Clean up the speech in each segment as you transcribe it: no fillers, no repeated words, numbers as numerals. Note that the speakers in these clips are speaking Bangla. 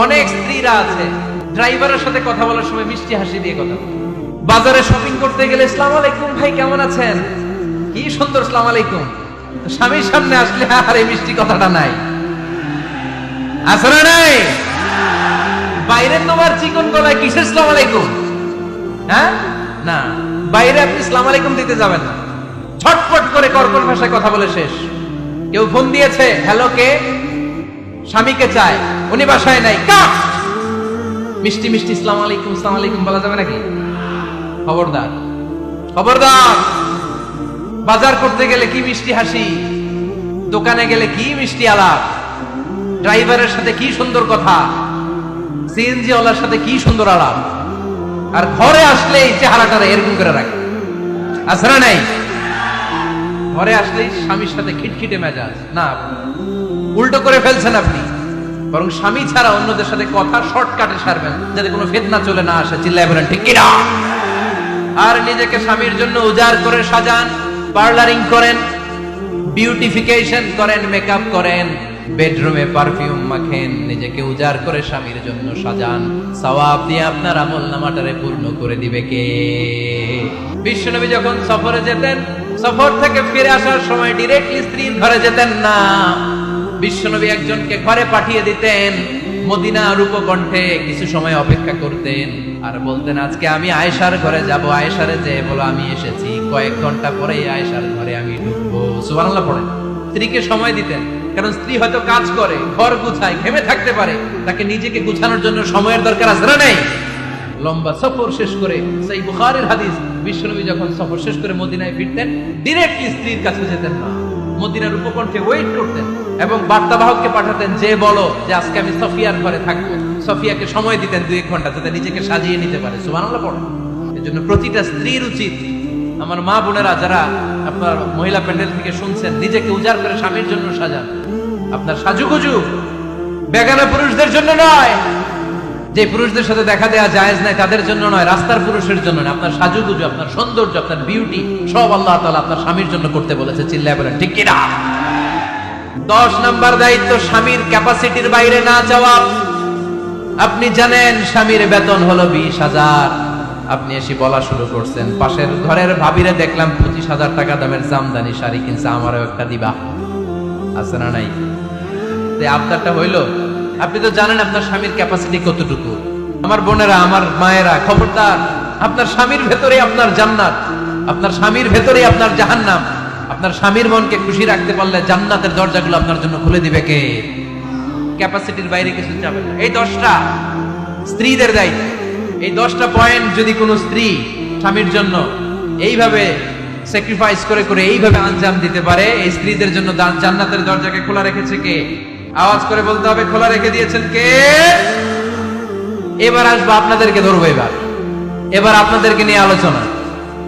অনেক স্ত্রীরা আছে ড্রাইভারের সাথে কথা বলার সময় মিষ্টি হাসি দিয়ে কথা বলে। বাজারে শপিং করতে গেলে আসসালামু আলাইকুম ভাই কেমন আছেন, কি সুন্দর আসসালামু আলাইকুম। স্বামীর সামনে আসলে আর এই মিষ্টি কথাটা নাই, আসলে নাই। বাইরে তোমার চিকন গলায় কিসের আসসালামু আলাইকুম, হ্যাঁ না, বাইরে আপনি আসসালামু আলাইকুম দিতে যাবেন না, ঝটপট করে কর্কশ ভাষায় কথা বলে শেষ। কেউ ফোন দিয়েছে, হ্যালো কে, স্বামীকে চায়, উনি বাসায় নাই, কাট। মিষ্টি মিষ্টি আসসালামু আলাইকুম আসসালামু আলাইকুম বলা যাবে নাকি? খবরদার খবরদার। বাজার করতে গেলে কি মিষ্টি হাসি, দোকানে গেলে কি মিষ্টি আলাপ, ড্রাইভারের সাথে কি সুন্দর কথা, সিএনজি ওয়ালার সাথে কি সুন্দর আলাপ, আর ঘরে আসলে এই চেহারাটা এরকম করে রাখে, আসরা নাই। ঘরে আসলেই স্বামীর সাথে খিটখিটে মেজাজ, না উল্টো করে ফেলছেন আপনি। বরং স্বামী ছাড়া অন্যদের সাথে কথা শর্টকাটে সারবেন, যাতে কোনো ফিতনা চলে না আসে। চিল্লায় বলেন ঠিক কিনা? আর নিজেকে স্বামীর জন্য উজাড় করে সাজান, পার্লারিং করেন, বিউটিফিকেশন করেন, মেকআপ করেন, বেডরুমে পারফিউম মাখেন, নিজেকে উজাড় করে স্বামীর জন্য সাজান। সওয়াব দিয়ে আপনার আমলনামাটারে পূর্ণ করে দিবে কে? বিশ্বনবী যখন সফরে যেতেন, সফর থেকে ফিরে আসার সময় ডিরেক্টলি স্ত্রীর ঘরে যেতেন না। বিশ্বনবী একজনকে ঘরে পাঠিয়ে দিতেন, মদিনার উপকণ্ঠে কিছু সময় অপেক্ষা করতেন, আর বলতেন আজকে আমি আয়েশার ঘরে যাব। আয়েশারে যে বলো আমি এসেছি, কয়েক ঘন্টা পরে আয়েশার ঘরে আমি ঢুকবো। সুবহানাল্লাহ পড়েন। স্ত্রীকে সময় দিতেন, কারণ স্ত্রী হয়তো কাজ করে, ঘর গুছায়, ঘেমে থাকতে পারে, তাকে নিজেকে গুছানোর জন্য সময়ের দরকার আছে না নাই? লম্বা সফর শেষ করে, সেই বুখারীর হাদিস, বিশ্বনবী যখন সফর শেষ করে মদিনায় ফিরতেন, ডিরেক্টলি স্ত্রীর কাছে যেতেন না, মদিনার উপকণ্ঠে ওয়েট করতেন এবং বার্তাবাহককে পাঠাতেন, যে বলো যে আজকে আমি সফিয়ার ঘরে থাকবো। সফিয়াকে সময় দিতেন 2-1 ঘন্টা, যাতে নিজেকে সাজিয়ে নিতে পারে। সুবহানাল্লাহ পড়েন। এজন্য প্রতিটা স্ত্রীর উচিত, আমার মা বোনেরা যারা আপনার মহিলা প্যান্ডেল থেকে শুনছেন, নিজেকে উজাড় করে স্বামীর জন্য সাজান। আপনার সাজুগুজু বেগানা পুরুষদের জন্য নয়, যে পুরুষদের সাথে দেখা দেওয়া জায়েজ নাই তাদের জন্য নয়, রাস্তার পুরুষের জন্য নয়। আপনার সাজুগুজু, আপনার সৌন্দর্য, আপনার বিউটি সব আল্লাহ তাআলা আপনার স্বামীর জন্য করতে বলেছে। চিল্লায় বলেন ঠিক কিনা? 10 নাম্বার দায়িত্ব, স্বামীর ক্যাপাসিটির বাইরে না যাওয়া। আপনি জানেন স্বামীর বেতন হলো 20,000, আপনি এসে বলা শুরু করছেন, পাশের ঘরের ভাবিরে দেখলাম 25,000 টাকা দামের জামদানি শাড়ি কিনছে, আমারও একটা দিবা। আছে না নাই? যে আবদারটা হইলো, আপনি তো জানেন আপনার স্বামীর ক্যাপাসিটি কতটুকু। আমার বোনেরা, আমার মায়েরা, খবরদার, আপনার স্বামীর ভেতরে আপনার জান্নাত, আপনার স্বামীর ভেতরে আপনার জাহান্নাম। আপনার স্বামীর মনকে খুশি রাখতে পারলে জান্নাতের দরজাগুলো আপনার জন্য খুলে দিবে কে? ক্যাপাসিটির বাইরে কিছু যাবে না। এই 10টা স্ত্রীদের দায়িত্ব। এই 10টা পয়েন্ট যদি কোনো স্ত্রী স্বামীর জন্য এইভাবে স্যাক্রিফাইস করে করে এইভাবে আঞ্জাম দিতে পারে, এই স্ত্রীদের জন্য জান্নাতের দরজাকে খোলা রেখেছে কে? আওয়াজ করে বলতে হবে, খোলা রেখে দিয়েছেন কে? এবার আসবো আপনাদেরকে ধরবো। এবার আপনাদেরকে নিয়ে আলোচনা।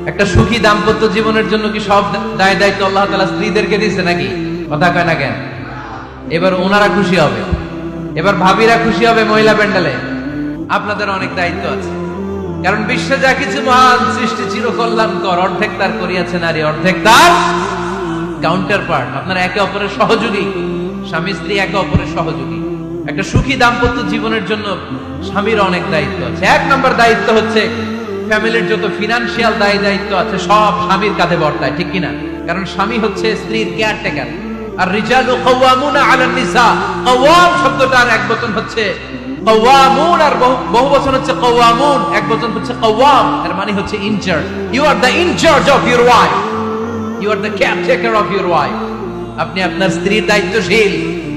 একটা সুখী দাম্পত্য জীবনের জন্য কি সব দায় দায়িত্ব আল্লাহ তাআলা স্ত্রীদেরকে দিয়েছে নাকি? কথা কয় না কেন? এবার ওনারা খুশি হবে, এবার ভাবিরা খুশি হবে মহিলা প্যান্ডেলে। আপনাদের অনেক দায়িত্ব আছে, কারণ বিশ্বে যা কিছু মহান সৃষ্টি চিরকল্যাণকর, অর্ধেক তার করিয়াছে নারী, অর্ধেক তার কাউন্টার পার্ট। আপনারা একে অপরের সহযোগী, স্বামী স্ত্রী একে অপরের সহযোগী। একটা সুখী দাম্পত্য জীবনের জন্য স্বামীর অনেক দায়িত্ব আছে। 1 নম্বর দায়িত্ব হচ্ছে, ফ্যামিলির যত ফিনান্সিয়াল দায় দায়িত্ব আছে সব স্বামীর কাঁধে বর্তায়, ঠিক কিনা? কারণ স্বামী হচ্ছে স্ত্রীর কেয়ারটেকার। আর রিজালু কাওয়ামুনা আলান নিসা, কাওয়াম শব্দটার এক বচন হচ্ছে কাওয়ামুন, আর বহু বচন হচ্ছে কাওয়ামুন, এক বচন হচ্ছে কাওয়াম। এর মানে হচ্ছে incharge. You are the incharge of your wife, you are the caretaker of your wife. আপনি আপনার স্ত্রীর দায়িত্বশীল,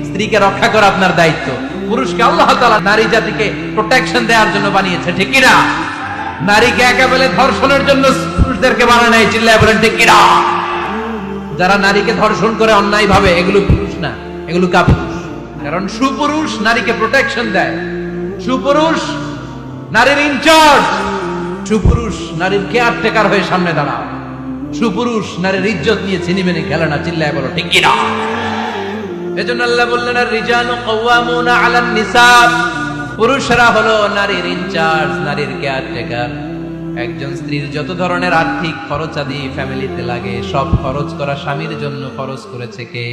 স্ত্রীকে রক্ষা করা আপনার দায়িত্ব। পুরুষকে আল্লাহ তাআলা নারী জাতিকে প্রোটেকশন দেওয়ার জন্য বানিয়েছে, ঠিক কিনা? নারীকে একেবারে ধর্ষণের জন্য পুরুষদেরকে বানানো নাই। চিল্লায় বলেন ঠিক কিনা? যারা নারীকে ধর্ষণ করে অন্যায় ভাবে, এগুলো পুরুষ না, এগুলো কাপুরুষ। কারণ সুপুরুষ নারীকে প্রোটেকশন দেয়, সুপুরুষ নারীর ইনচার্জ, সুপুরুষ নারীর কেয়ারটেকার হয়ে সামনে দাঁড়ায়, সুপুরুষ নারীর ইজ্জত নিয়ে ছিনিমিনি খেলে না। চিল্লায় বলো ঠিক কিনা? এজন্য আল্লাহ বললেন, আর রিজালু কাওয়ামুনা আলান নিসা, পুরুষরা হলো নারীর ইনচার্জ, নারীর কেয়ারটেকার। একজন স্ত্রীর যত ধরনের আর্থিক খরচাদি ফ্যামিলিতে লাগে, সব খরচ করা স্বামীর জন্য খরচ করেছে কে?